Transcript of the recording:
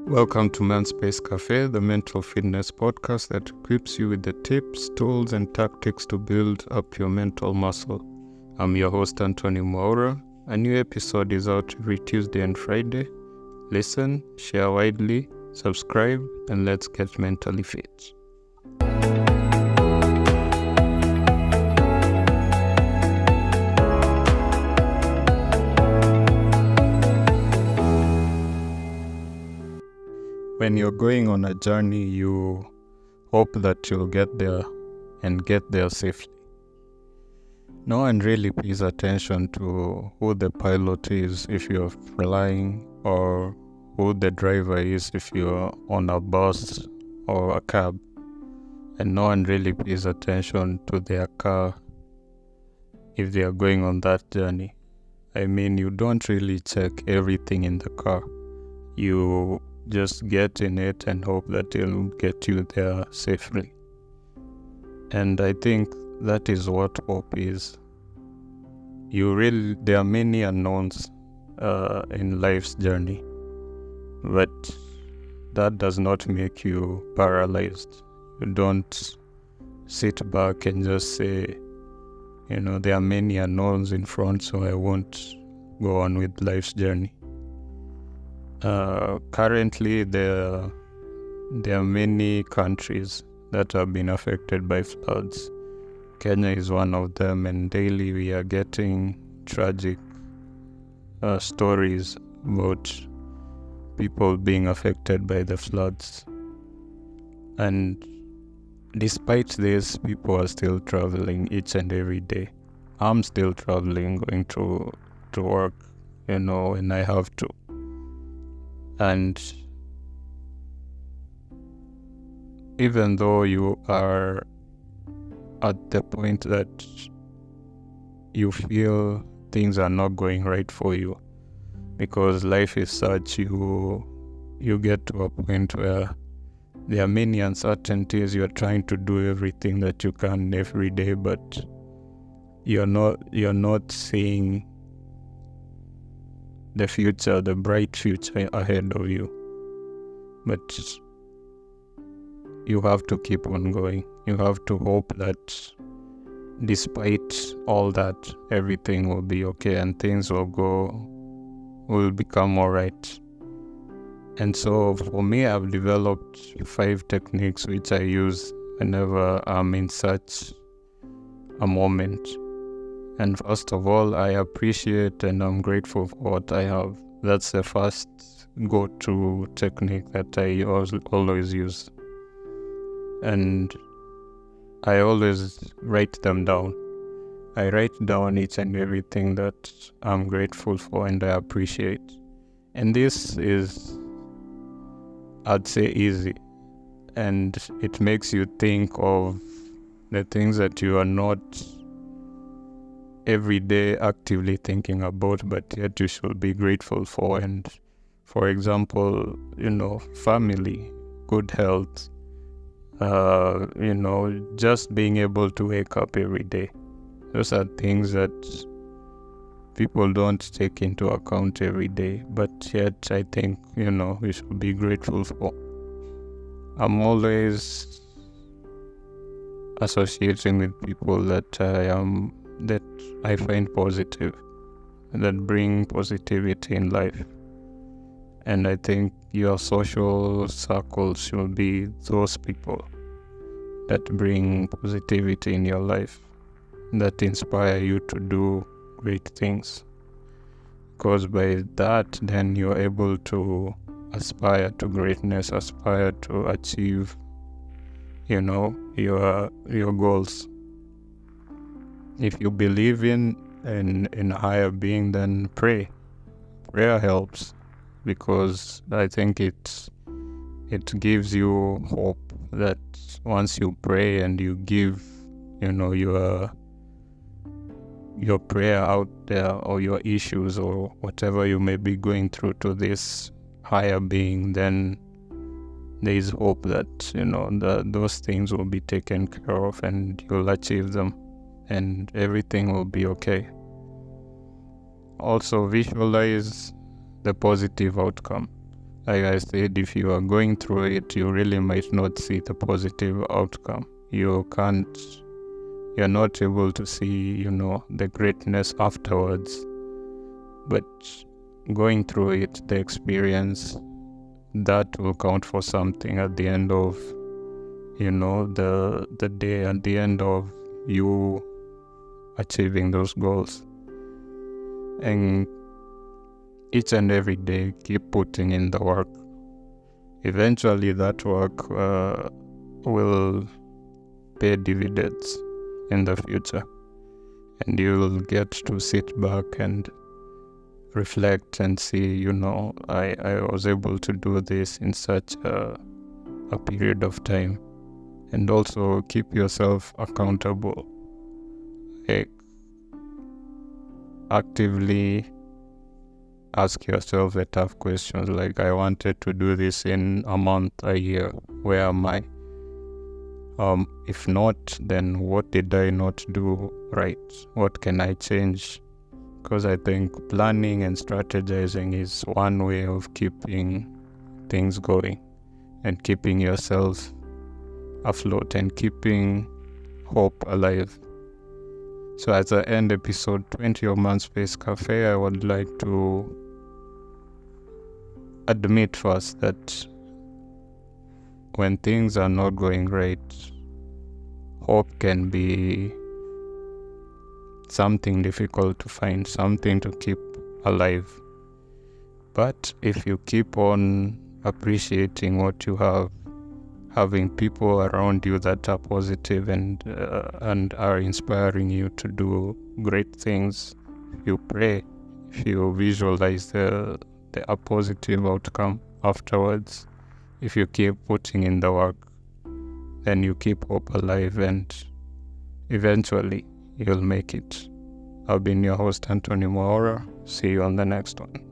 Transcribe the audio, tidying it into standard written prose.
Welcome to Man's Space Cafe, the mental fitness podcast that equips you with the tips, tools, and tactics to build up your mental muscle. I'm your host, Anthony Moura. A new episode is out every Tuesday and Friday. Listen, share widely, subscribe, and let's get mentally fit. When you're going on a journey, you hope that you'll get there and get there safely. No one really pays attention to who the pilot is if you're flying, or who the driver is if you're on a bus or a cab. And no one really pays attention to their car if they are going on that journey. I mean, you don't really check everything in the car. You just get in it and hope that it'll get you there safely. And I think that is what hope is. There are many unknowns in life's journey, but that does not make you paralyzed. You don't sit back and just say, there are many unknowns in front, so I won't go on with life's journey. Currently, there are many countries that have been affected by floods. Kenya is one of them, and daily we are getting tragic stories about people being affected by the floods. And despite this, people are still traveling each and every day. I'm still traveling, going to work, when I have to. And even though you are at the point that you feel things are not going right for you, because life is such, you get to a point where there are many uncertainties. You're trying to do everything that you can every day, but you're not seeing the future, the bright future ahead of you. But you have to keep on going. You have to hope that despite all that, everything will be okay and things will become alright. And so for me, I've developed 5 techniques which I use whenever I'm in such a moment. And first of all, I appreciate and I'm grateful for what I have. That's the first go-to technique that I always use. And I always write them down. I write down each and everything that I'm grateful for and I appreciate. And this is, I'd say, easy. And it makes you think of the things that you are not every day actively thinking about, but yet you should be grateful for. And for example, family, good health, just being able to wake up every day. Those are things that people don't take into account every day, but yet I think, we should be grateful for. I'm always associating with people that I find positive, that bring positivity in life. And I think your social circles should be those people that bring positivity in your life, that inspire you to do great things. Because by that, then you're able to aspire to greatness, aspire to achieve, your goals. If you believe in a higher being, then pray. Prayer helps, because I think it gives you hope that once you pray and you give, your prayer out there, or your issues or whatever you may be going through, to this higher being, then there is hope that, those things will be taken care of and you'll achieve them. And everything will be okay. Also, visualize the positive outcome. like I said, if you are going through it, you really might not see the positive outcome. You're not able to see, the greatness afterwards. But going through it, the experience, that will count for something at the end of, the day, at the end of you achieving those goals. And each and every day, keep putting in the work. Eventually, that work will pay dividends in the future, and you'll get to sit back and reflect and see, I was able to do this in such a period of time. And also keep yourself accountable. Like, actively ask yourself the tough questions, like, I wanted to do this in a month, a year, where am I? If not, then what did I not do right? What can I change? Because I think planning and strategizing is one way of keeping things going and keeping yourself afloat and keeping hope alive. So as I end episode 20 of Man Space Cafe, I would like to admit first that when things are not going right, hope can be something difficult to find, something to keep alive. But if you keep on appreciating what you have, having people around you that are positive and are inspiring you to do great things, if you pray, if you visualize a positive outcome afterwards, if you keep putting in the work, then you keep hope alive, and eventually you'll make it. I've been your host, Anthony Moora. See you on the next one.